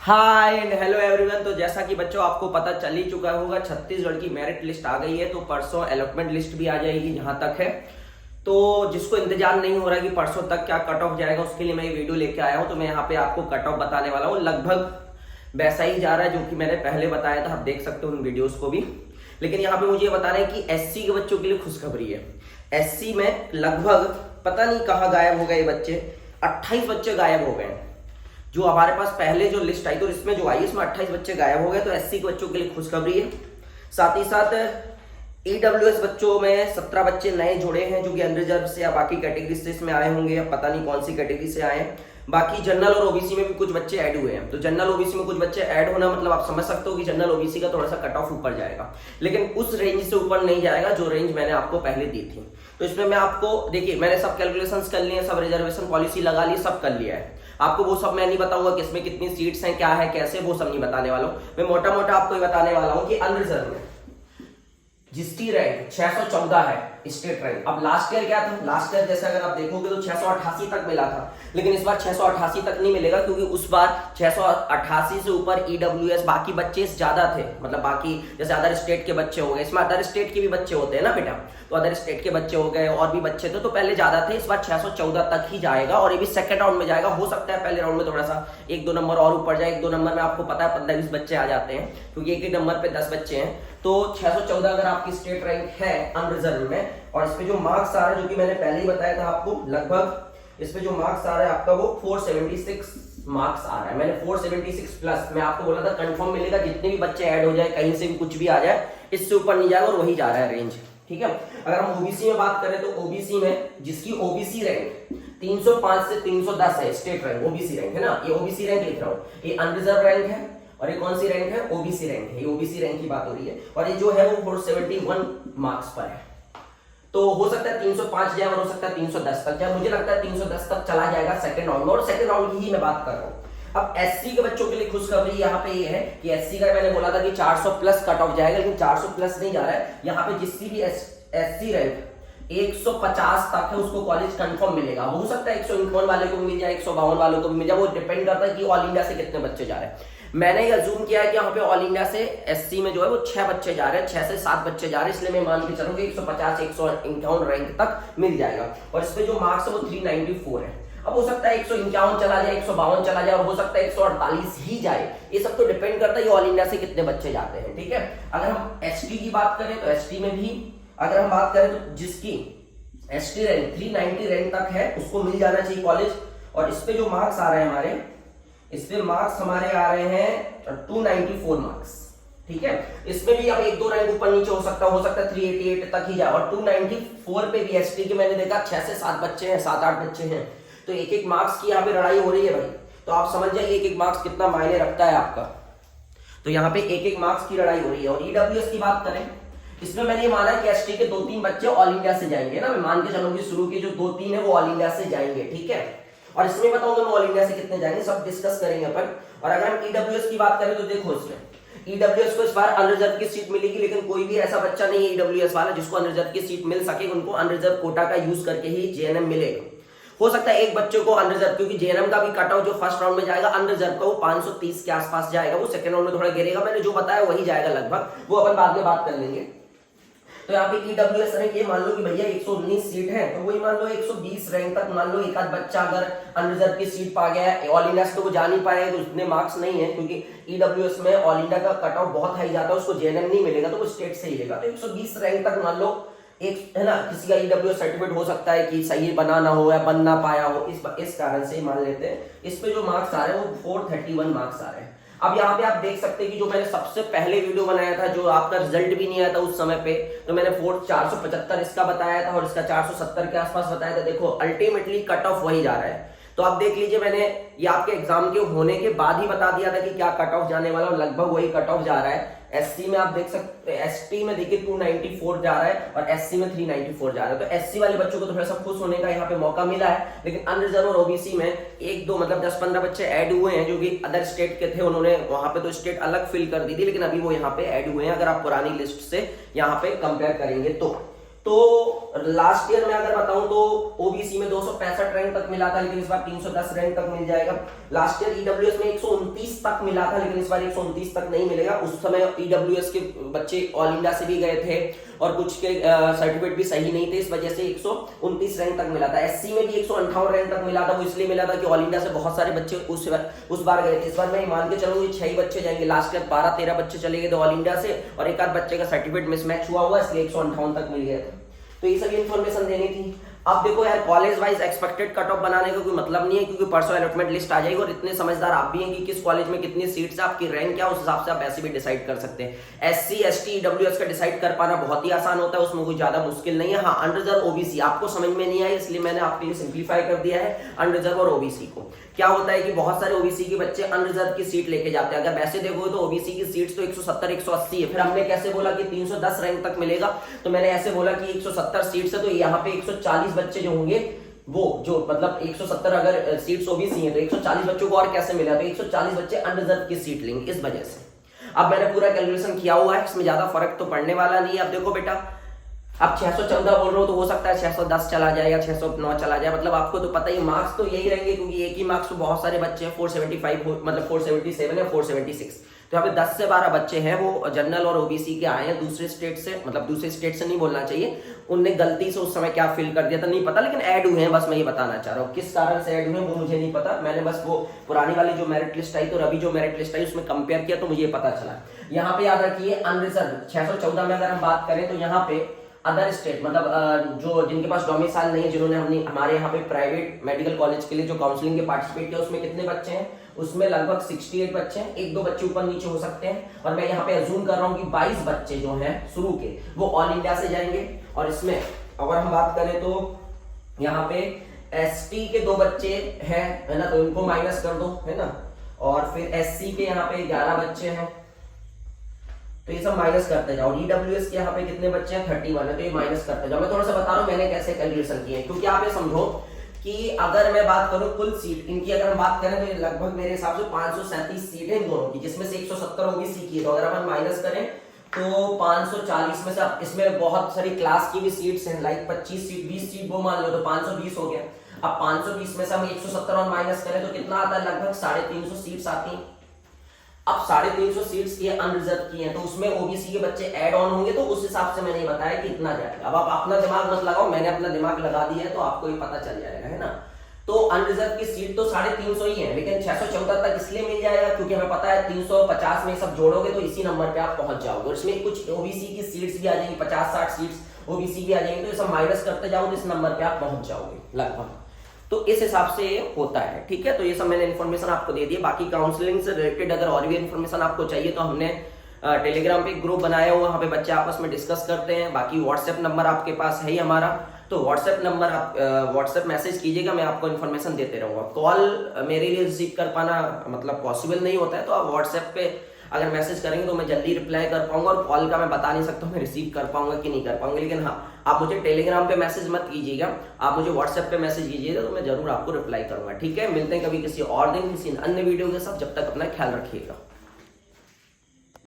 Hi and hello everyone. तो जैसा कि बच्चों आपको पता चल ही चुका होगा, छत्तीसगढ़ की मेरिट लिस्ट आ गई है। तो परसों अलॉटमेंट लिस्ट भी आ जाएगी जहां तक है। तो जिसको इंतजार नहीं हो रहा कि परसों तक क्या कट ऑफ जाएगा, उसके लिए मैं ये वीडियो लेके आया हूं। तो मैं यहाँ पे आपको कट ऑफ बताने वाला हूँ। लगभग वैसा ही जा रहा है जो कि मैंने पहले बताया था, आप देख सकते हो उन वीडियोज को भी। लेकिन यहाँ पे मुझे ये बताना है कि एससी के बच्चों के लिए खुशखबरी है। एससी में लगभग पता नहीं कहाँ गायब हो गए बच्चे, 28 बच्चे गायब हो गए हैं। जो हमारे पास पहले जो लिस्ट आई तो इसमें जो आई इसमें 28 बच्चे गायब हो गए। तो एससी के बच्चों के लिए खुशखबरी है। साथ ही साथ ईडब्ल्यूएस बच्चों में 17 बच्चे नए जुड़े हैं जो कि अनरिजर्व से या बाकी कैटेगरी से इसमें आए होंगे, या पता नहीं कौन सी कैटेगरी से आए हैं। बाकी जनरल और ओबीसी में भी कुछ बच्चे ऐड हुए हैं। तो जनरल ओबीसी में कुछ बच्चे ऐड होना मतलब आप समझ सकते हो कि जनरल ओबीसी का थोड़ा सा कट ऑफ ऊपर जाएगा, लेकिन उस रेंज से ऊपर नहीं जाएगा जो रेंज मैंने आपको पहले दी थी। तो इसमें मैं आपको देखिए, मैंने सब कैलकुलेशंस कर लिए हैं, सब रिजर्वेशन पॉलिसी लगा ली, सब कर लिया है। आपको वो सब मैं नहीं बताऊंगा कि इसमें कितनी सीट्स हैं, क्या है, कैसे, वो सब नहीं बताने वाला हूं। मैं मोटा मोटा आपको ये बताने वाला हूं कि अनरिजर्व में जिसकी रैंक 614 है स्टेट रैंक। अब लास्ट ईयर क्या था, लास्ट ईयर जैसे अगर आप देखोगे तो 688 तक मिला था, लेकिन इस बार 688 तक नहीं मिलेगा क्योंकि उस बार 688 से ऊपर ईडब्ल्यूएस बाकी बच्चे ज्यादा थे। मतलब बाकी जैसे अदर स्टेट के बच्चे हो गए, इसमें अदर स्टेट के भी बच्चे होते हैं ना बेटा, तो अदर स्टेट के बच्चे हो गए और भी बच्चे थे, तो पहले ज्यादा थे। इस बार 614 तक ही जाएगा और ये भी सेकंड राउंड में जाएगा। हो सकता है पहले राउंड में थोड़ा सा 1-2 नंबर और ऊपर जाए। 1-2 नंबर में आपको पता है 15-20 बच्चे आ जाते हैं क्योंकि एक ही नंबर पे 10 बच्चे हैं। तो 614 अगर आपकी स्टेट रैंक है अनरिजर्व में, और इस पे जो मार्क्स आ रहा है जो कि मैंने पहले ही बताया था आपको, लगभग इस पे जो मार्क्स आ रहा है आपका वो 476 मार्क्स आ रहा है। मैंने 476 प्लस मैं आपको बोला था कंफर्म मिलेगा, जितने भी बच्चे ऐड हो जाए, कहीं से भी कुछ भी आ जाए, इससे ऊपर नहीं जाएगा और वही जा रहा है रेंज। ठीक है। अगर हम ओबीसी में बात करें तो ओबीसी में जिसकी ओबीसी रैंक 305 से 310 है स्टेट रैंक, ओबीसी रैंक है ना, ये ओबीसी रैंक लिख रहा हूँ, ये अनरिजर्व रैंक है। और ये कौन सी रैंक है, ओबीसी रैंक है। ये ओबीसी रैंक की बात हो रही है और ये जो है वो 471 मार्क्स पर है। तो हो सकता है 305 जाए और हो सकता है 310 तक जाए। मुझे लगता है 310 तक चला जाएगा सेकंड राउंड में, और सेकंड राउंड की ही मैं बात कर रहा हूँ। अब एससी के बच्चों के लिए खुशखबरी यहाँ पे ये है कि एससी का मैंने बोला था कि 400 प्लस कट ऑफ जाएगा, लेकिन 400 प्लस नहीं जा रहा है। यहाँ पे जिसकी भी एससी रैंक 150 तक है उसको कॉलेज कंफर्म मिलेगा। हो सकता है 151 वाले को भी मिल जाए, 152 वालों को भी मिल जाए, वो डिपेंड करता है कि ऑल इंडिया से कितने बच्चे जा रहे हैं। मैंने ये अज्यूम किया है कि यहाँ पे ऑल इंडिया से एससी में जो है वो 6 बच्चे जा रहे हैं, 6 से 7 बच्चे जा रहे हैं, इसलिए मैं मान के चलूंगा 150-151 रैंक तक मिल जाएगा। और इस पे जो मार्क्स है वो 394 है। अब हो सकता है 151 चला जाए, 152 चला जाए, और हो सकता है 148 ही जाए। ये सब तो डिपेंड करता है ऑल इंडिया से कितने बच्चे जाते हैं। ठीक है। अगर हम एसटी की बात करें तो एसटी में भी अगर हम बात करें तो जिसकी एसटी रैंक 390 रैंक तक है उसको मिल जाना चाहिए कॉलेज। और इस पे जो मार्क्स आ रहे हैं हमारे, इस पे मार्क्स हमारे आ रहे हैं 294 मार्क्स। ठीक है। इसमें भी अब 1-2 रैंक ऊपर नीचे हो सकता है 388 तक ही जाए। और 294 पे भी एसटी के मैंने देखा 6 से 7 बच्चे हैं, 7-8 बच्चे हैं। तो एक मार्क्स की यहाँ पे लड़ाई हो रही है भाई। तो आप समझ जाइए एक मार्क्स कितना मायने रखता है आपका। तो यहाँ पे एक मार्क्स की लड़ाई हो रही है। और ईडब्ल्यूएस की बात करें, इसमें मैंने ये माना कि एसटी के 2-3 बच्चे ऑल इंडिया से जाएंगे ना, मैं मान के चलूंगी शुरू के जो 2-3 है वो ऑल इंडिया से जाएंगे। ठीक है। और इसमें बताऊंगा मैं ऑल इंडिया से कितने जाएंगे, सब डिस्कस करेंगे अपन। और अगर हम ईडब्ल्यूएस की बात करें तो देखो इसमें ईडब्ल्यूएस को इस बार अनरिजर्व की सीट मिलेगी, लेकिन कोई भी ऐसा बच्चा नहीं है ईडब्ल्यूएस वाला जिसको अनरिजर्व की सीट मिल सके। उनको अनरिजर्व कोटा का यूज करके ही जेएनएम मिलेगा। हो सकता है एक बच्चे को अनरिजर्व, क्योंकि जेएनएम का भी कट ऑफ जो फर्स्ट राउंड में जाएगा अनरिजर्व का वो 530 के आसपास जाएगा, वो सेकंड राउंड में थोड़ा गिरेगा। मैंने जो बताया वही जाएगा लगभग, वो अपन बाद में बात कर लेंगे। तो यहाँ पे ईडब्ल्यूएस रैंक ये मान लो कि भैया 119 सीट है, तो वही मान लो 120 रैंक तक मान लो एक आध बच्चा अगर अनरिजर्व की सीट पा गया है, ऑल इंडिया से तो वो जा नहीं पाएगा तो उतने मार्क्स नहीं है, क्योंकि ईडब्ल्यूएस में ऑल इंडिया का कट ऑफ बहुत हाई जाता है, उसको जेएनएम नहीं मिलेगा तो वो स्टेट से ही लेगा। तो 120 रैंक तक मान लो एक है ना, किसी का ईडब्ल्यूएस सर्टिफिकेट हो सकता है कि सही बना ना हो या बन ना पाया हो, इस कारण से मान लेते हैं। इस पे जो मार्क्स आ रहे हैं वो 431 मार्क्स आ रहे हैं। अब यहाँ पे आप देख सकते हैं कि जो मैंने सबसे पहले वीडियो बनाया था, जो आपका रिजल्ट भी नहीं आया था उस समय पे, तो मैंने 475 इसका बताया था और इसका 470 के आसपास बताया था। देखो अल्टीमेटली कट ऑफ वही जा रहा है। तो आप देख लीजिए, मैंने ये आपके एग्जाम के होने के बाद ही बता दिया था कि क्या कट ऑफ जाने वाला, और लगभग वही कट ऑफ जा रहा है। एससी में आप देख सकते हैं, एसटी में देखिए 294 जा रहा है और एससी में 394 जा रहा है। तो एससी वाले बच्चों को तो थोड़ा सा खुश होने का यहाँ पे मौका मिला है, लेकिन अनरिजर्व और ओबीसी में 1-2 मतलब 10-15 बच्चे ऐड हुए हैं जो कि अदर स्टेट के थे। उन्होंने वहां पे तो स्टेट अलग फिल कर दी थी, लेकिन अभी वो यहाँ पे ऐड हुए हैं अगर आप पुरानी लिस्ट से यहाँ पे कंपेयर करेंगे तो। तो लास्ट ईयर में अगर बताऊं तो ओबीसी में 265 रैंक तक मिला था, लेकिन इस बार 310 रैंक तक मिल जाएगा। लास्ट ईयर ईडब्ल्यूएस में 129 तक मिला था, लेकिन इस बार 129 तक नहीं मिलेगा। उस समय ईडब्ल्यूएस के बच्चे ऑल इंडिया से भी गए थे और कुछ के सर्टिफिकेट भी सही नहीं थे, इस वजह से 129 रैंक तक मिला था। एससी में भी 158 रैंक तक मिला था, वो इसलिए मिला था कि ऑल इंडिया से बहुत सारे बच्चे उस बार गए थे। इस बार मैं मान के चलूंगी 6 ही बच्चे जाएंगे। लास्ट ईयर 12-13 बच्चे चले गए थे ऑल इंडिया से और एक आध बच्चे का सर्टिफिकेट मिसमैच हुआ इसलिए 158 तक मिल गया था। तो ये सभी इन्फॉर्मेशन देनी थी। अब देखो यार, college wise expected cut off बनाने का कोई मतलब नहीं है, क्योंकि परसों अलॉटमेंट लिस्ट आ जाएगी और इतने समझदार आप भी हैं कि किस कॉलेज में कितनी सीट्स है, आपकी रैंक क्या, उस हिसाब से आप ऐसे भी डिसाइड कर सकते हैं। एससी एसटी ईडब्ल्यूएस का डिसाइड कर पाना बहुत ही आसान होता है, उसमें कोई ज्यादा मुश्किल नहीं है। हाँ, अनरिजर्व ओबीसी आपको समझ में नहीं आई, इसलिए मैंने आपके लिए सिंप्लीफाई कर दिया है अनरिजर्व और ओबीसी को। क्या होता है कि बहुत सारे ओबीसी के बच्चे अनरिजर्व की सीट लेके जाते हैं। अगर वैसे देखो तो ओबीसी की सीट्स तो 170 180 है। फिर हमने कैसे बोला कि 310 रैंक तक मिलेगा, तो मैंने ऐसे बोला कि 170 सीट्स है तो यहाँ पे 140 बच्चे जो होंगे वो जो मतलब 170 अगर सीट्स ओबीसी हैं तो 140 बच्चों को और कैसे मिला, तो 140 बच्चे अनरिजर्व की सीट लेंगे इस वजह से। अब मैंने पूरा कैलकुलेशन किया हुआ है, इसमें ज्यादा फर्क तो पड़ने वाला नहीं है। अब देखो बेटा, अब 614 बोल रहे हो तो हो सकता है 610 चला जाए या 609 चला जाए, मतलब आपको तो पता ही मार्क्स तो यही रहेंगे, क्योंकि एक ही मार्क्स तो बहुत सारे बच्चे हैं 475 मतलब 477 या 476। तो यहाँ पे 10 से 12 बच्चे हैं वो जनरल और ओबीसी के आए हैं दूसरे स्टेट से, मतलब दूसरे स्टेट से नहीं बोलना चाहिए, उनने गलती से उस समय क्या फिल कर दिया था नहीं पता, लेकिन ऐड हुए हैं, बस मैं ये बताना चाह रहा हूँ। किस कारण से ऐड हुए हैं वो मुझे नहीं पता, मैंने बस वो पुरानी वाली जो मेरिट लिस्ट आई तो अभी जो मेरिट लिस्ट आई उसमें कंपेयर किया तो मुझे ये पता चला। यहाँ पे याद रखिए अनरिजर्व 614 में अगर हम बात करें तो यहाँ पे अदर स्टेट मतलब जो जिनके पास डोमिसाइल नहीं है, जिन्होंने हमारे यहाँ पे प्राइवेट मेडिकल कॉलेज के लिए जो काउंसलिंग के पार्टिसिपेट किया, उसमें कितने बच्चे हैं, उसमें लगभग 68 बच्चे हैं, एक दो बच्चे ऊपर नीचे हो सकते हैं। और मैं यहाँ पे अज्यूम कर रहा हूँ कि 22 बच्चे जो हैं शुरू के वो ऑल इंडिया से जाएंगे। और इसमें अगर हम बात करें तो यहाँ पे एसटी के 2 बच्चे हैं, है ना, तो इनको माइनस कर दो, है ना। और फिर एससी के यहाँ पे 11 बच्चे हैं, तो ये सब माइनस करते जाओ। ईडब्ल्यूएस के यहाँ पे कितने बच्चे हैं 31 है, तो ये माइनस करते जाओ। मैं थोड़ा सा बता रहा हूँ मैंने कैसे कैलकुलेशन किए हैं, क्योंकि आप ये समझो कि अगर मैं बात करूं कुल सीट इनकी अगर हम बात करें तो ये लगभग मेरे हिसाब से 537 सीट है इन दोनों की, जिसमें से 170 ओबीसी की है। तो अगर अपन माइनस करें तो 540 में से, इसमें बहुत सारी क्लास की भी सीट्स हैं, लाइक 25 सीट 20 सीट वो मान लो तो 520 हो गया। अब 520 में से हम 170 और माइनस करें तो कितना आता है, लगभग 350 सीट्स आती हैं। अब 350 सीट्स ये अनरिजर्व की हैं, तो उसमें ओबीसी के बच्चे ऐड ऑन होंगे, तो उस हिसाब से मैंने बताया कि इतना जाएगा। अब आप अपना दिमाग मत लगाओ, मैंने अपना दिमाग लगा दिया है तो आपको ये पता चल जाएगा, है ना। तो अनरिजर्व की सीट तो 350 ही है, लेकिन 614 तक इसलिए मिल जाएगा क्योंकि हमें पता है 350 में सब जोड़ोगे तो इसी नंबर पे आप पहुंच जाओगे। और इसमें कुछ ओबीसी की सीट्स भी आ जाएंगी, 50-60 सीट्स ओबीसी की आ जाएंगी, तो ये सब माइनस करते जाओ तो इस नंबर पे आप पहुंच जाओगे लगभग। तो इस हिसाब से ये होता है, ठीक है। तो ये सब मैंने इन्फॉर्मेशन आपको दे दी। बाकी काउंसलिंग से रिलेटेड अगर और भी इन्फॉर्मेशन आपको चाहिए तो हमने टेलीग्राम पे ग्रुप बनाया हुआ, वहाँ पे बच्चे आपस में डिस्कस करते हैं। बाकी व्हाट्सएप नंबर आपके पास है ही हमारा, तो व्हाट्सएप नंबर आप व्हाट्सएप मैसेज कीजिएगा, मैं आपको इन्फॉर्मेशन देते रहूँगा। कॉल मेरे लिए रिसीव कर पाना मतलब पॉसिबल नहीं होता है, तो आप व्हाट्सएप पे अगर मैसेज करेंगे तो मैं जल्दी रिप्लाई कर पाऊंगा। और कॉल का मैं बता नहीं सकता हूँ मैं रिसीव कर पाऊंगा कि नहीं कर पाऊंगा, लेकिन हाँ, आप मुझे टेलीग्राम पे मैसेज मत कीजिएगा, आप मुझे व्हाट्सएप पे मैसेज कीजिएगा तो मैं जरूर आपको रिप्लाई करूंगा, ठीक है। मिलते हैं कभी किसी और दिन किसी अन्य वीडियो के साथ, जब तक अपना ख्याल रखिएगा।